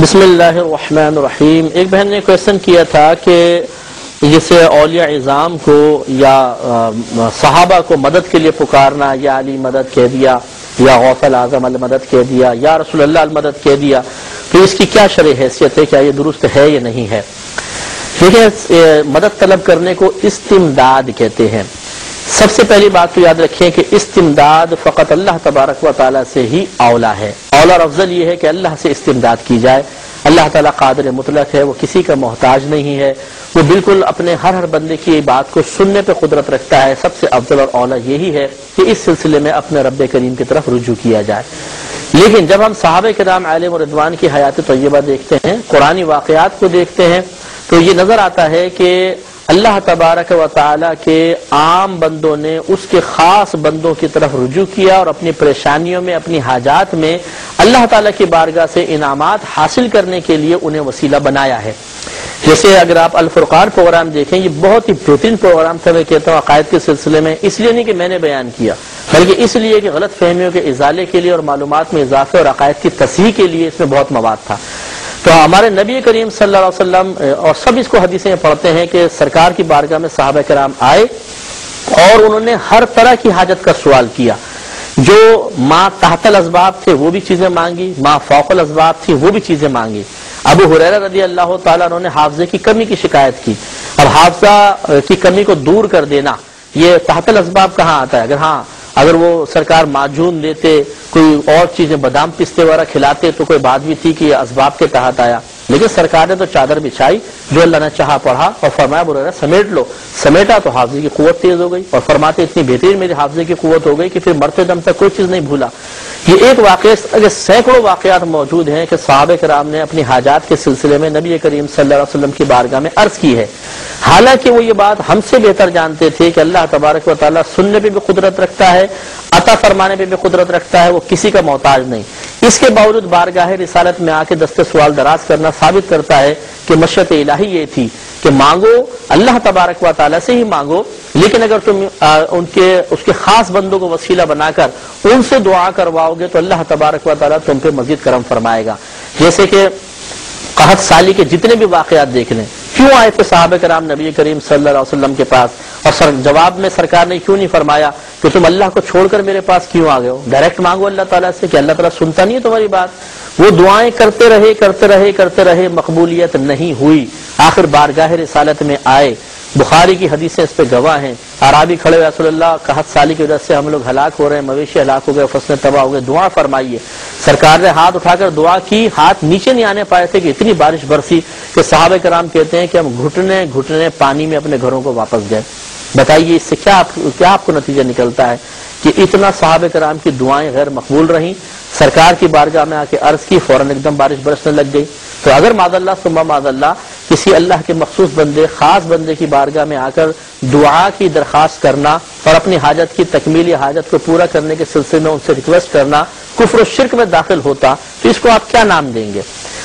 بسم اللہ الرحمن الرحیم۔ ایک بہن نے کویسچن کیا تھا کہ جیسے اولیاء عظام کو یا صحابہ کو مدد کے لیے پکارنا، یا علی مدد کہہ دیا، یا غوث الاعظم المدد کہہ دیا، یا رسول اللہ المدد کہہ دیا، تو اس کی کیا شرعی حیثیت ہے؟ کیا یہ درست ہے یا نہیں ہے؟ دیکھیں، مدد طلب کرنے کو استمداد کہتے ہیں۔ سب سے پہلی بات تو یاد رکھیں کہ استمداد فقط اللہ تبارک و تعالیٰ سے ہی اولا ہے۔ اولا اور افضل یہ ہے کہ اللہ سے استمداد کی جائے۔ اللہ تعالیٰ قادر مطلق ہے، وہ کسی کا محتاج نہیں ہے، وہ بالکل اپنے ہر بندے کی بات کو سننے پہ قدرت رکھتا ہے۔ سب سے افضل اور اولا یہی ہے کہ اس سلسلے میں اپنے رب کریم کی طرف رجوع کیا جائے۔ لیکن جب ہم صحابہ کرام علیہم رضوان کی حیات طیبہ دیکھتے ہیں، قرآنی واقعات کو دیکھتے ہیں، تو یہ نظر آتا ہے کہ اللہ تبارک و تعالی کے عام بندوں نے اس کے خاص بندوں کی طرف رجوع کیا اور اپنی پریشانیوں میں، اپنی حاجات میں اللہ تعالیٰ کی بارگاہ سے انعامات حاصل کرنے کے لیے انہیں وسیلہ بنایا ہے۔ جیسے اگر آپ الفرقان پروگرام دیکھیں، یہ بہت ہی بہترین پروگرام تھا، میں کہتا ہوں عقائد کے سلسلے میں، اس لیے نہیں کہ میں نے بیان کیا، بلکہ اس لیے کہ غلط فہمیوں کے ازالے کے لیے اور معلومات میں اضافے اور عقائد کی تصحیح کے لیے اس میں بہت مواد تھا۔ تو ہمارے نبی کریم صلی اللہ علیہ وسلم اور سب اس کو حدیثیں میں پڑھتے ہیں کہ سرکار کی بارگاہ میں صحابہ کرام آئے اور انہوں نے ہر طرح کی حاجت کا سوال کیا۔ جو ما تحت الاسباب تھے وہ بھی چیزیں مانگی، ما فوق الاسباب تھی وہ بھی چیزیں مانگی۔ ابو ہریرہ رضی اللہ تعالیٰ عنہ نے حافظے کی کمی کی شکایت کی۔ اب حافظہ کی کمی کو دور کر دینا یہ تحت الاسباب کہاں آتا ہے؟ اگر وہ سرکار معجون دیتے، کوئی اور چیزیں بادام پستے وغیرہ کھلاتے تو کوئی بات بھی تھی کہ یہ اسباب کے تحت آیا، لیکن سرکار نے تو چادر بچھائی، جو اللہ نے چاہا پڑھا اور فرمایا ابو ہریرہ سمیٹ لو۔ سمیٹا تو حافظے کی قوت تیز ہو گئی، اور فرماتے اتنی بہترین میری حافظے کی قوت ہو گئی کہ پھر مرتے دم تک کوئی چیز نہیں بھولا۔ یہ ایک واقعہ، اگر سینکڑوں واقعات موجود ہیں کہ صحابہ کرام نے اپنی حاجات کے سلسلے میں نبی کریم صلی اللہ علیہ وسلم کی بارگاہ میں عرض کی ہے، حالانکہ وہ یہ بات ہم سے بہتر جانتے تھے کہ اللہ تبارک و تعالیٰ سننے پہ بھی قدرت رکھتا ہے، عطا فرمانے پہ بھی قدرت رکھتا ہے، وہ کسی کا محتاج نہیں۔ اس کے باوجود بارگاہ رسالت میں آ کے دستے سوال دراز کرنا ثابت کرتا ہے کہ مشیت الہی یہ تھی کہ مانگو اللہ تبارک و تعالیٰ سے ہی مانگو، لیکن اگر تم اس کے خاص بندوں کو وسیلہ بنا کر ان سے دعا کرواؤ گے تو اللہ تبارک و تعالیٰ تم پہ مزید کرم فرمائے گا۔ جیسے کہ قحط سالی کے جتنے بھی واقعات دیکھ لیں، کیوں آئے تھے صحابہ کرام نبی کریم صلی اللہ علیہ وسلم کے پاس، اور جواب میں سرکار نے کیوں نہیں فرمایا کہ تم اللہ کو چھوڑ کر میرے پاس کیوں آ گئے ہو؟ ڈائریکٹ مانگو اللہ تعالیٰ سے، کہ اللہ تعالیٰ سنتا نہیں ہے تمہاری بات؟ وہ دعائیں کرتے رہے مقبولیت نہیں ہوئی، آخر بارگاہ رسالت میں آئے۔ بخاری کی حدیثیں اس پہ گواہ ہیں، اعرابی کھڑے ہوئے، رسول اللہ قحط سالی کی وجہ سے ہم لوگ ہلاک ہو رہے ہیں، مویشی ہلاک ہو گئے، فصلیں تباہ ہو گئے، دعا فرمائیے۔ سرکار نے ہاتھ اٹھا کر دعا کی، ہاتھ نیچے نہیں آنے پائے تھے کہ اتنی بارش برسی کہ صحابہ کرام کہتے ہیں کہ ہم گھٹنے پانی میں اپنے گھروں کو واپس گئے۔ بتائیے اس سے کیا آپ کو نتیجہ نکلتا ہے کہ اتنا صحابہ کرام کی دعائیں غیر مقبول رہیں، سرکار کی بارگاہ میں آ کے عرض کی، فوراً ایک دم بارش برسنے لگ گئی۔ تو اگر معاذ اللہ ثم معاذ اللہ کسی اللہ کے مخصوص بندے، خاص بندے کی بارگاہ میں آ کر دعا کی درخواست کرنا اور اپنی حاجت کی تکمیلی حاجت کو پورا کرنے کے سلسلے میں ان سے ریکویسٹ کرنا کفر و شرک میں داخل ہوتا تو اس کو آپ کیا نام دیں گے؟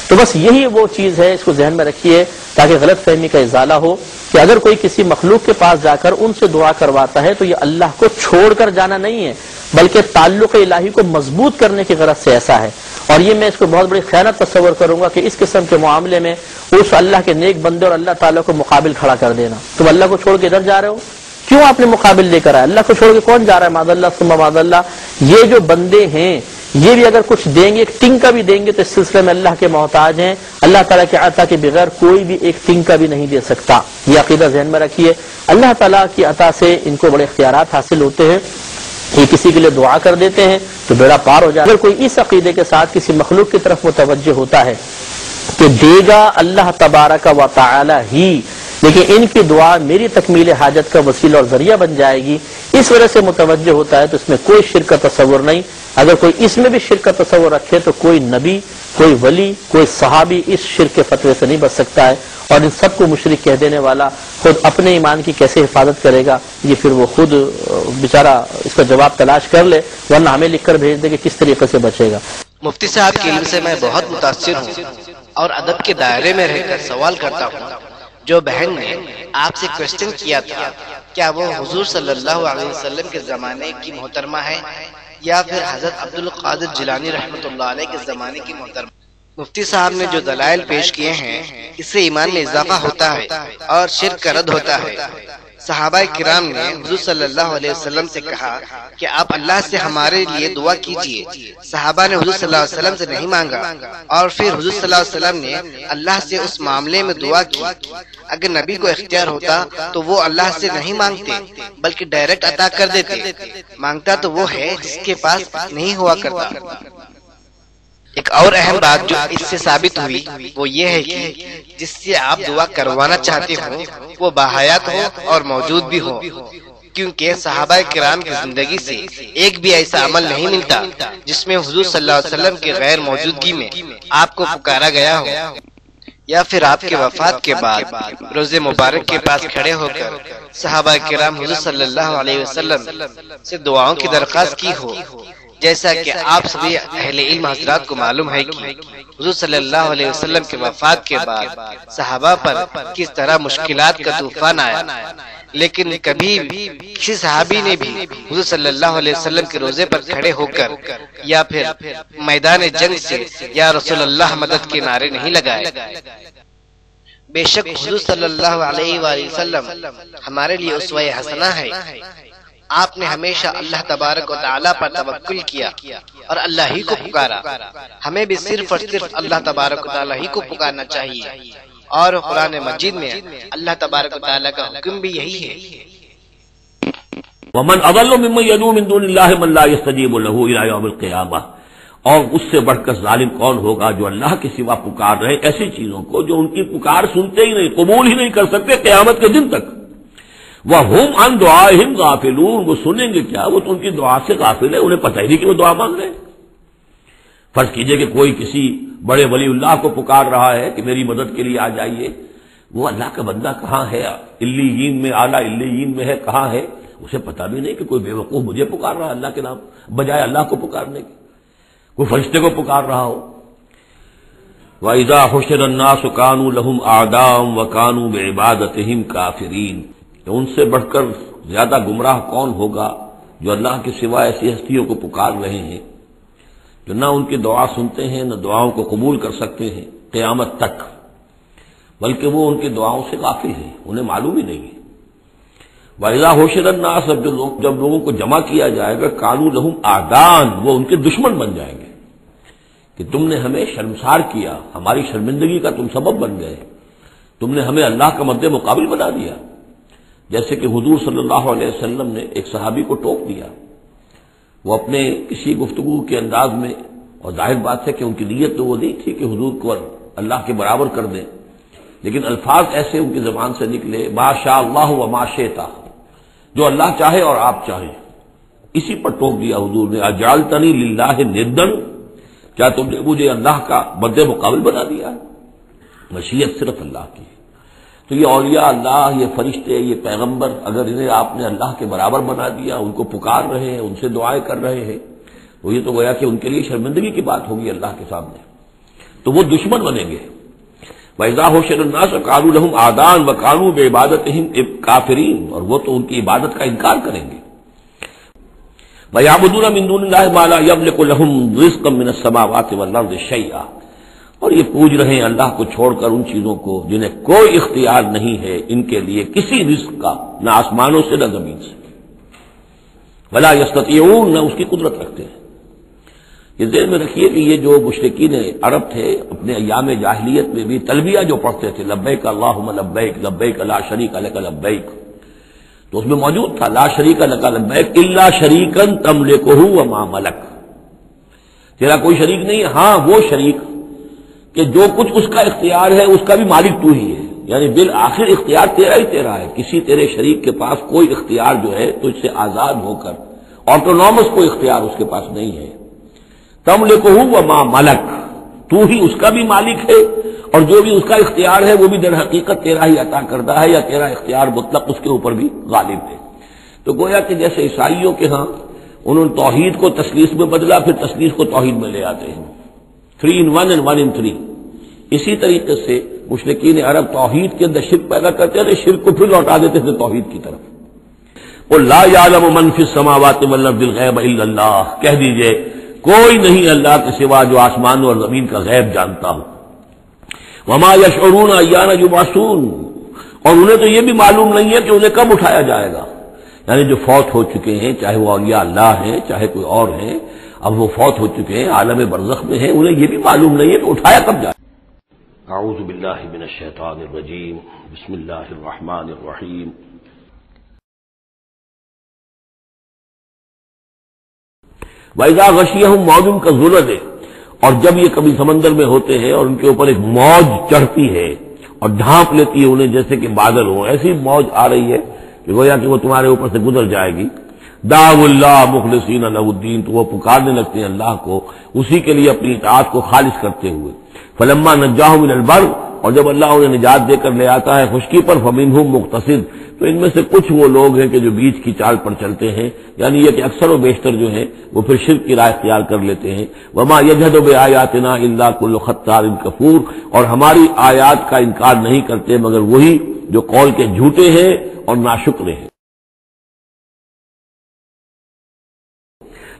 تو بس یہی وہ چیز ہے، اس کو ذہن میں رکھیے تاکہ غلط فہمی کا ازالہ ہو کہ اگر کوئی کسی مخلوق کے پاس جا کر ان سے دعا کرواتا ہے تو یہ اللہ کو چھوڑ کر جانا نہیں ہے، بلکہ تعلق الہی کو مضبوط کرنے کی غرض سے ایسا ہے۔ اور یہ میں اس کو بہت بڑی خیانت تصور کروں گا کہ اس قسم کے معاملے میں اس اللہ کے نیک بندے اور اللہ تعالیٰ کو مقابل کھڑا کر دینا۔ تم اللہ کو چھوڑ کے ادھر جا رہے ہو، کیوں آپ نے مقابل لے کر آئے؟ اللہ کو چھوڑ کے کون جا رہا ہے؟ معاذ اللہ ثم معاذ اللہ۔ یہ جو بندے ہیں یہ بھی اگر کچھ دیں گے، ایک تنکا بھی دیں گے تو اس سلسلے میں اللہ کے محتاج ہیں، اللہ تعالیٰ کے عطا کے بغیر کوئی بھی ایک تنکا بھی نہیں دے سکتا۔ یہ عقیدہ ذہن میں رکھیے۔ اللہ تعالیٰ کی عطا سے ان کو بڑے اختیارات حاصل ہوتے ہیں، یہ کسی کے لیے دعا کر دیتے ہیں تو بیڑا پار ہو جائے۔ اگر کوئی اس عقیدے کے ساتھ کسی مخلوق کی طرف متوجہ ہوتا ہے کہ دے گا اللہ تبارک و تعالی ہی، لیکن ان کی دعا میری تکمیل حاجت کا وسیلہ اور ذریعہ بن جائے گی، اس وجہ سے متوجہ ہوتا ہے تو اس میں کوئی شرک کا تصور نہیں۔ اگر کوئی اس میں بھی شرک کا تصور رکھے تو کوئی نبی، کوئی ولی، کوئی صحابی اس شرک کے فتوے سے نہیں بچ سکتا ہے، اور ان سب کو مشرک کہہ دینے والا خود اپنے ایمان کی کیسے حفاظت کرے گا؟ یہ پھر وہ خود بیچارہ اس کا جواب تلاش کر لے، ورنہ ہمیں لکھ کر بھیج دے کہ کس طریقے سے بچے گا۔ مفتی صاحب کے علم سے میں بہت متاثر ہوں اور ادب کے دائرے میں رہ کر سوال کرتا ہوں۔ جو بہن نے آپ سے کوشچن کیا تھا کیا وہ حضور صلی اللہ علیہ وسلم کے زمانے کی محترمہ ہے یا پھر حضرت عبد القادر جیلانی رحمۃ اللہ علیہ کے زمانے کی محترمہ؟ مفتی صاحب نے جو دلائل پیش کیے ہیں اس سے ایمان میں اضافہ ہوتا ہے اور شرک کا رد ہوتا ہے۔ صحابہ کرام نے حضور صلی اللہ علیہ وسلم سے کہا کہ آپ اللہ سے ہمارے لیے دعا کیجئے۔ صحابہ نے حضور صلی اللہ علیہ وسلم سے نہیں مانگا، اور پھر حضور صلی اللہ علیہ وسلم نے اللہ سے اس معاملے میں دعا کی۔ اگر نبی کو اختیار ہوتا تو وہ اللہ سے نہیں مانگتے بلکہ ڈائریکٹ عطا کر دیتے۔ مانگتا تو وہ ہے جس کے پاس نہیں ہوا کرتا۔ ایک اور اہم بات جو اس سے ثابت ہوئی وہ یہ ہے کہ جس سے آپ دعا کروانا چاہتے ہو وہ باحیات ہو اور موجود بھی ہو، کیونکہ صحابہ کرام کی زندگی سے ایک بھی ایسا عمل نہیں ملتا جس میں حضور صلی اللہ علیہ وسلم کے غیر موجودگی میں آپ کو پکارا گیا ہو، یا پھر آپ کے وفات کے بعد روز مبارک کے پاس کھڑے ہو کر صحابہ کرام حضور صلی اللہ علیہ وسلم سے دعاؤں کی درخواست کی ہو۔ جیسا کہ آپ سبھی اہل علم حضرات کو معلوم ہے کہ حضور صلی اللہ علیہ وسلم کے وفات کے بعد صحابہ پر کس طرح مشکلات کا طوفان آیا، لیکن کبھی کسی صحابی نے بھی حضور صلی اللہ علیہ وسلم کے روزے پر کھڑے ہو کر یا پھر میدان جنگ سے یا رسول اللہ مدد کے نعرے نہیں لگائے۔ بے شک حضور صلی اللہ علیہ وآلہ وسلم ہمارے لیے اسوہ حسنہ ہے۔ آپ نے ہمیشہ اللہ تبارک و تعالیٰ پر توکل کیا اور اللہ ہی کو پکارا۔ ہمیں بھی صرف اور صرف اللہ تبارک و تعالیٰ ہی کو پکارنا چاہیے، اور قرآن مجید میں اللہ تبارک و تعالیٰ کا حکم بھی یہی ہے۔ ومن اضل ممن يدعو من دون الله من لا يستجيب له الى يوم القيامه، اور اس سے بڑھ کر ظالم کون ہوگا جو اللہ کے سوا پکار رہے ایسی چیزوں کو جو ان کی پکار سنتے ہی نہیں، قبول ہی نہیں کر سکتے قیامت کے دن تک۔ وَهُمْ عَنْ دُعَائِهِمْ غَافِلُونَ، وہ سنیں گے کیا، وہ تو ان کی دعا سے غافل ہے، انہیں پتہ ہی نہیں کہ وہ دعا مانگ رہے ہیں۔ فرض کیجئے کہ کوئی کسی بڑے ولی اللہ کو پکار رہا ہے کہ میری مدد کے لیے آ جائیے، وہ اللہ کا بندہ کہاں ہے، علیین میں، اعلیٰ علیین میں ہے، کہاں ہے، اسے پتہ بھی نہیں کہ کوئی بے وقوف مجھے پکار رہا ہے اللہ کے نام بجائے اللہ کو پکارنے کے، کوئی فرشتے کو پکار رہا ہو۔ وَإِذَا حُشِرَ النَّاسُ كَانُوا لَهُمْ أَعْدَاءً وَكَانُوا بِعِبَادَتِهِمْ كَافِرِينَ، ان سے بڑھ کر زیادہ گمراہ کون ہوگا جو اللہ کے سوا ایسی ہستیوں کو پکار رہے ہیں جو نہ ان کی دعا سنتے ہیں نہ دعاؤں کو قبول کر سکتے ہیں قیامت تک، بلکہ وہ ان کی دعاؤں سے غافل ہیں، انہیں معلوم ہی نہیں ہے۔ وَإِذَا حُشِرَ النَّاسُ، جب لوگوں کو جمع کیا جائے گا، كَانُوا لَهُمْ أَعْدَاءً، وہ ان کے دشمن بن جائیں گے کہ تم نے ہمیں شرمسار کیا، ہماری شرمندگی کا تم سبب بن گئے، تم نے ہمیں اللہ کا مد مقابل بنا دیا۔ جیسے کہ حضور صلی اللہ علیہ وسلم نے ایک صحابی کو ٹوک دیا، وہ اپنے کسی گفتگو کے انداز میں، اور ظاہر بات ہے کہ ان کی نیت تو وہ نہیں تھی کہ حضور کو اللہ کے برابر کر دیں، لیکن الفاظ ایسے ان کی زبان سے نکلے، ما شاء اللہ و ما شئت، جو اللہ چاہے اور آپ چاہیں، اسی پر ٹوک دیا حضور نے، اجعلتنی للہ ندن، کیا تم نے مجھے اللہ کا مد مقابل بنا دیا؟ مشیت صرف اللہ کی ہے۔ تو یہ اولیاء اللہ، یہ فرشتے، یہ پیغمبر، اگر انہیں آپ نے اللہ کے برابر بنا دیا، ان کو پکار رہے ہیں، ان سے دعائیں کر رہے ہیں، تو یہ تو گویا کہ ان کے لیے شرمندگی کی بات ہوگی اللہ کے سامنے، تو وہ دشمن بنیں گے۔ وَإِذَا حُشِرَ النَّاسُ كَانُوا لَهُمْ أَعْدَاءً وَكَانُوا بِعِبَادَتِهِمْ كَافِرِينَ، اور وہ تو ان کی عبادت کا انکار کریں گے۔ وَيَعْبُدُونَ مِن دُونِ اللَّهِ مَا لَا يَمْلِكُ لَهُمْ رِزْقًا مِنَ السَّمَاوَاتِ وَالْأَرْضِ شَيْئًا، اور یہ پوج رہے ہیں اللہ کو چھوڑ کر ان چیزوں کو جنہیں کوئی اختیار نہیں ہے ان کے لیے کسی رزق کا، نہ آسمانوں سے نہ زمین سے، ولا یستطیعون، نہ اس کی قدرت رکھتے ہیں۔ یہ ذہن میں رکھیے کہ یہ جو مشرکین عرب تھے اپنے ایام جاہلیت میں بھی تلبیہ جو پڑھتے تھے، لبیک اللہم لبیک لبیک لا شریک لک لبیک، تو اس میں موجود تھا لا شریک لک لبیک الا شریکا تملکہ وما ملک، تیرا کوئی شریک نہیں، ہاں وہ شریک کہ جو کچھ اس کا اختیار ہے اس کا بھی مالک تو ہی ہے، یعنی بالآخر اختیار تیرا ہی تیرا ہے، کسی تیرے شریک کے پاس کوئی اختیار جو ہے تو اس سے آزاد ہو کر آٹونومس کوئی اختیار اس کے پاس نہیں ہے۔ تملکہ وما ملک، تو ہی اس کا بھی مالک ہے، اور جو بھی اس کا اختیار ہے وہ بھی در حقیقت تیرا ہی عطا کردہ ہے، یا تیرا اختیار مطلق اس کے اوپر بھی غالب ہے۔ تو گویا کہ جیسے عیسائیوں کے ہاں انہوں نے توحید کو تثلیث میں بدلا، پھر تثلیث کو توحید میں لے آتے ہیں، 3 in 1 and 1 in 3، اسی طریقے سے مشرکین عرب توحید کے اندر شرک پیدا کرتے تھے، شرک کو پھر لوٹا دیتے تھے توحید کی طرف۔ قل لا يعلم من في السماوات والارض الغیب الا اللہ، کہہ دیجئے کوئی نہیں اللہ کے سوا جو آسمان اور زمین کا غیب جانتا ہو. وما یشعرون ایان یبعثون، اور انہیں تو یہ بھی معلوم نہیں ہے کہ انہیں کب اٹھایا جائے گا. یعنی جو فوت ہو چکے ہیں، چاہے وہ اولیاء اللہ ہیں چاہے کوئی اور ہیں، اب وہ فوت ہو چکے ہیں، عالم برزخ میں ہیں، انہیں یہ بھی معلوم نہیں ہے کہ اٹھایا کب جائے. اعوذ باللہ من الشیطان الرجیم، بسم اللہ الرحمن الرحیم. وَإِذَا غَشِيَهُم مَّوْجٌ كَالظُّلَلِ، اور جب یہ کبھی سمندر میں ہوتے ہیں اور ان کے اوپر ایک موج چڑھتی ہے اور ڈھانپ لیتی ہے انہیں جیسے کہ بادل ہو، ایسی موج آ رہی ہے کہ گویا کہ وہ تمہارے اوپر سے گزر جائے گی. دعوا اللہ مخلصین لہ الدین، تو وہ پکارنے لگتے ہیں اللہ کو اسی کے لیے اپنی اطاعت کو خالص کرتے ہوئے. فلما نجاہم الی البر، اور جب اللہ انہیں نجات دے کر لے آتا ہے خشکی پر، فمنہم مقتصد، تو ان میں سے کچھ وہ لوگ ہیں کہ جو بیچ کی چال پر چلتے ہیں، یعنی یہ کہ اکثر و بیشتر جو ہیں وہ پھر شرک کی راہ اختیار کر لیتے ہیں. وما یجحد بآیاتنا الا کل ختار کفور، اور ہماری آیات کا انکار نہیں کرتے مگر وہی جو قول کے جھوٹے ہیں اور ناشکرے ہیں.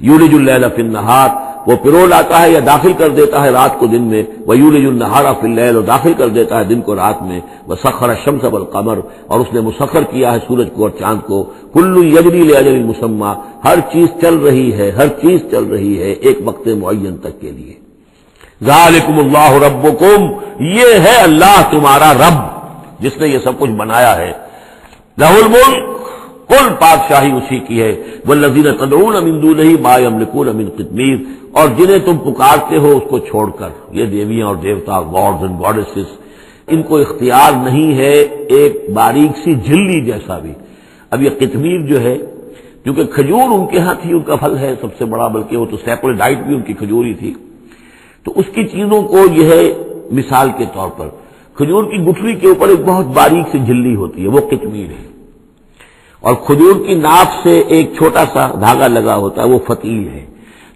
یولج اللیل فی النہار، وہ پرو لاتا ہے یا داخل کر دیتا ہے رات کو دن میں. ویولج النہار فی اللیل، اور داخل کر دیتا ہے دن کو رات میں. وسخر الشمس والقمر، اور اس نے مسخر کیا ہے سورج کو اور چاند کو. کل یجری لاجل مسمى، ہر چیز چل رہی ہے، ہر چیز چل رہی ہے ایک وقت معین تک کے لیے. ذالکم اللہ ربکم، یہ ہے اللہ تمہارا رب جس نے یہ سب کچھ بنایا ہے. لہ الملک، کل بادشاہی اسی کی ہے. والذین تدعون من دونہ ما یملکون من قطمیر، اور جنہیں تم پکارتے ہو اس کو چھوڑ کر، یہ دیویاں اور دیوتا، گاڈز اینڈ گاڈیسز، ان کو اختیار نہیں ہے ایک باریک سی جھلی جیسا بھی. اب یہ قطمیر جو ہے، کیونکہ کھجور ان کے ہاں تھی، ان کا پھل ہے سب سے بڑا، بلکہ وہ تو سیکولر ڈائٹ بھی ان کی کھجور ہی تھی، تو اس کی چیزوں کو یہ ہے مثال کے طور پر کھجور کی گٹھلی کے اوپر ایک بہت باریک سی جھلی ہوتی ہے، وہ قطمیر ہے. اور کھجور کی ناک سے ایک چھوٹا سا دھاگا لگا ہوتا ہے، وہ فتیل ہے.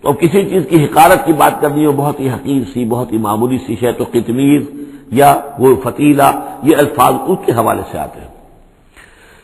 تو اب کسی چیز کی حقارت کی بات کرنی ہو، بہت ہی حقیر سی، بہت ہی معمولی سی شے، تو قطمیر یا وہ فتیلہ، یہ الفاظ اس کے حوالے سے آتے ہیں.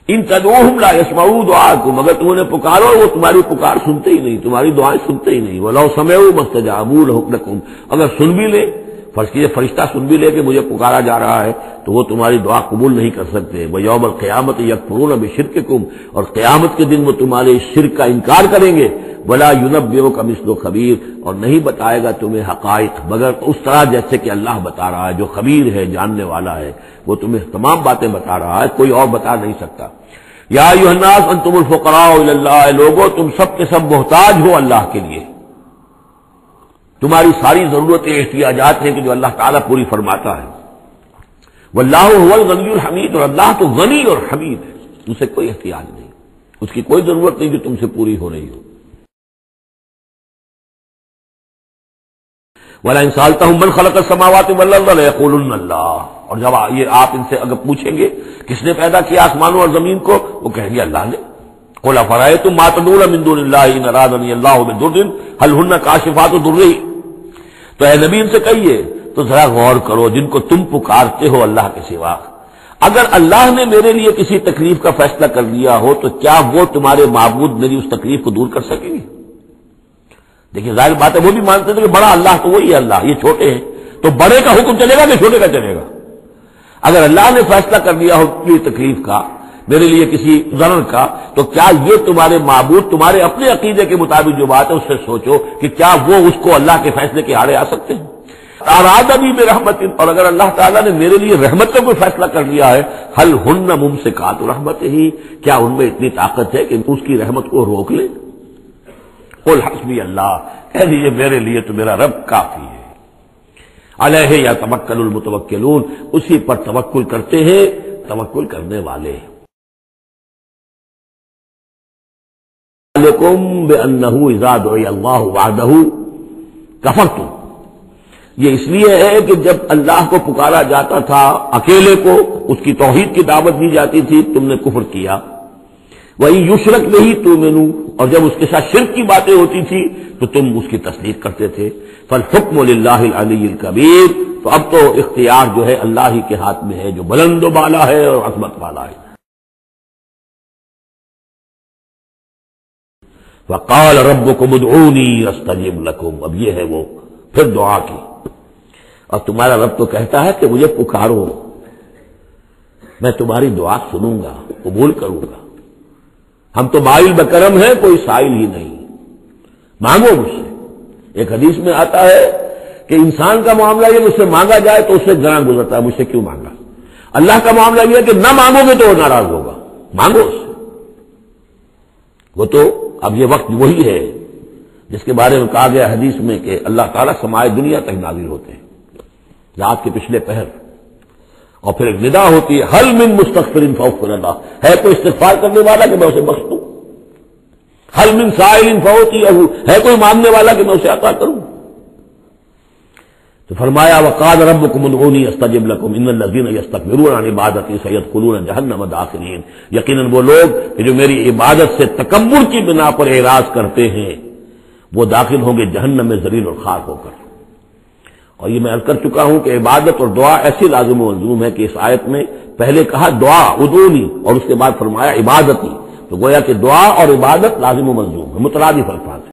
ان تدعوہم لا یسمعوا دعاءکم، اگر تم انہیں پکارو وہ تمہاری پکار سنتے ہی نہیں، تمہاری دعائیں سنتے ہی نہیں. ولو سمعوا ما استجابوا لکم، اگر سن بھی لے، فرض کیجیے فرشتہ سن بھی لے کہ مجھے پکارا جا رہا ہے، تو وہ تمہاری دعا قبول نہیں کر سکتے. وَيَوْمَ الْقِيَامَةِ يَكْفُرُونَ بِشِرْكِكُمْ، اور قیامت کے دن وہ تمہارے شرک کا انکار کریں گے. وَلَا يُنَبِّئُكَ مِثْلُ خَبِيرٍ، اور نہیں بتائے گا تمہیں حقائق مگر اس طرح جیسے کہ اللہ بتا رہا ہے، جو خبیر ہے، جاننے والا ہے، وہ تمہیں تمام باتیں بتا رہا ہے، کوئی اور بتا نہیں سکتا. یا ایھا الناس انتم الفقراء الی اللہ، لوگو تم سب کے سب محتاج ہو اللہ کے لیے، تمہاری ساری ضرورتیں احتیاجات ہیں کہ جو اللہ تعالیٰ پوری فرماتا ہے. واللہ هو الغنی الحمید، اور اللہ تو غنی اور حمید ہے، اسے کوئی احتیاج نہیں، اس کی کوئی ضرورت نہیں جو تم سے پوری ہو رہی ہو. وَلَئِن سَأَلْتَهُم مَّنْ خَلَقَ السَّمَاوَاتِ وَالْأَرْضَ لَيَقُولُنَّ اللَّهُ، اور جب یہ آپ ان سے اگر پوچھیں گے کس نے پیدا کیا آسمانوں اور زمین کو، وہ کہیں گے اللہ نے. قُلْ أَفَرَأَيْتُم مَّا تَدْعُونَ مِن دُونِ اللَّهِ إِنْ أَرَادَنِيَ اللَّهُ بِضُرٍّ هَلْ هُنَّ كَاشِفَاتُ ضُرِّهِ. تو اے نبی ان سے کہیے تو ذرا غور کرو، جن کو تم پکارتے ہو اللہ کے سوا، اگر اللہ نے میرے لیے کسی تکلیف کا فیصلہ کر دیا ہو تو کیا وہ تمہارے معبود میری اس تکلیف کو دور کر سکیں گے؟ دیکھیں ظاہر بات ہے وہ بھی مانتے تھے کہ بڑا اللہ تو وہی ہے، اللہ یہ چھوٹے ہیں، تو بڑے کا حکم چلے گا کہ چھوٹے کا چلے گا؟ اگر اللہ نے فیصلہ کر دیا ہو کوئی تکلیف کا، میرے لیے کسی ضرر کا، تو کیا یہ تمہارے معبود تمہارے اپنے عقیدے کے مطابق جو بات ہے اس سے سوچو کہ کیا وہ اس کو اللہ کے فیصلے کے آڑے آ سکتے ہیں؟ اراد بھی برحمت، اور اگر اللہ تعالیٰ نے میرے لیے رحمت کا کوئی فیصلہ کر لیا ہے، حل ہن ممسکات رحمت ہی، کیا ان میں اتنی طاقت ہے کہ اس کی رحمت کو روک لیں؟ قل حسبی اللہ، کہہ دیجیے میرے لیے تو میرا رب کافی ہے. علیہ یتوکل المتوکلون، اسی پر توکل کرتے ہیں توکل کرنے والے. علیکم بأنہ اذا دعی اللہ وحدہ کفرتم، یہ اس لیے ہے کہ جب اللہ کو پکارا جاتا تھا اکیلے کو، اس کی توحید کی دعوت دی جاتی تھی، تم نے کفر کیا. وہی یشرک نہیں تؤمنوا، اور جب اس کے ساتھ شرک کی باتیں ہوتی تھی تو تم اس کی تصدیق کرتے تھے. فالحکم للہ العلی الکبیر، تو اب تو اختیار جو ہے اللہ ہی کے ہاتھ میں ہے جو بلند و بالا ہے اور عظمت والا ہے. وقال ربکم ادعونی استجب لکم، اب یہ ہے وہ پھر دعا کی، اور تمہارا رب تو کہتا ہے کہ مجھے پکارو، میں تمہاری دعا سنوں گا، قبول کروں گا۔ ہم تو مائل بکرم ہیں، کوئی سائل ہی نہیں، مانگو مجھ سے۔ ایک حدیث میں آتا ہے کہ انسان کا معاملہ یہ کہ اس سے مانگا جائے تو اس سے گراں گزرتا ہے، مجھ سے کیوں مانگا۔ اللہ کا معاملہ یہ ہے کہ نہ مانگو گے تو وہ ناراض ہوگا، مانگو اس سے۔ وہ تو اب یہ وقت وہی ہے جس کے بارے میں کہا گیا حدیث میں کہ اللہ تعالیٰ سمائے دنیا تک نازل ہوتے ہیں رات کے پچھلے پہر، اور پھر ایک ندا ہوتی ہے حل من مستغفر فاغفر اللہ، ہے کوئی استغفار کرنے والا کہ میں اسے بخش دوں، حل من سائل فاعطیہ، ہے کوئی مانگنے والا کہ میں اسے عطا کروں۔ تو فرمایا وقال ربکم ادعونی استجب لکم ان الذین یستکبرون عن عبادتی سیدخلون جہنم داخرین، یقیناً وہ لوگ کہ جو میری عبادت سے تکبر کی بنا پر اعراض کرتے ہیں وہ داخل ہوں گے جہنم میں ذلیل اور خار ہو کر۔ اور یہ میں عرض کر چکا ہوں کہ عبادت اور دعا ایسی لازم و ملزوم ہے کہ اس آیت میں پہلے کہا دعا ادعونی اور اس کے بعد فرمایا عبادتی، تو گویا کہ دعا اور عبادت لازم و ملزوم ہے، مترادف الفاظ ہیں۔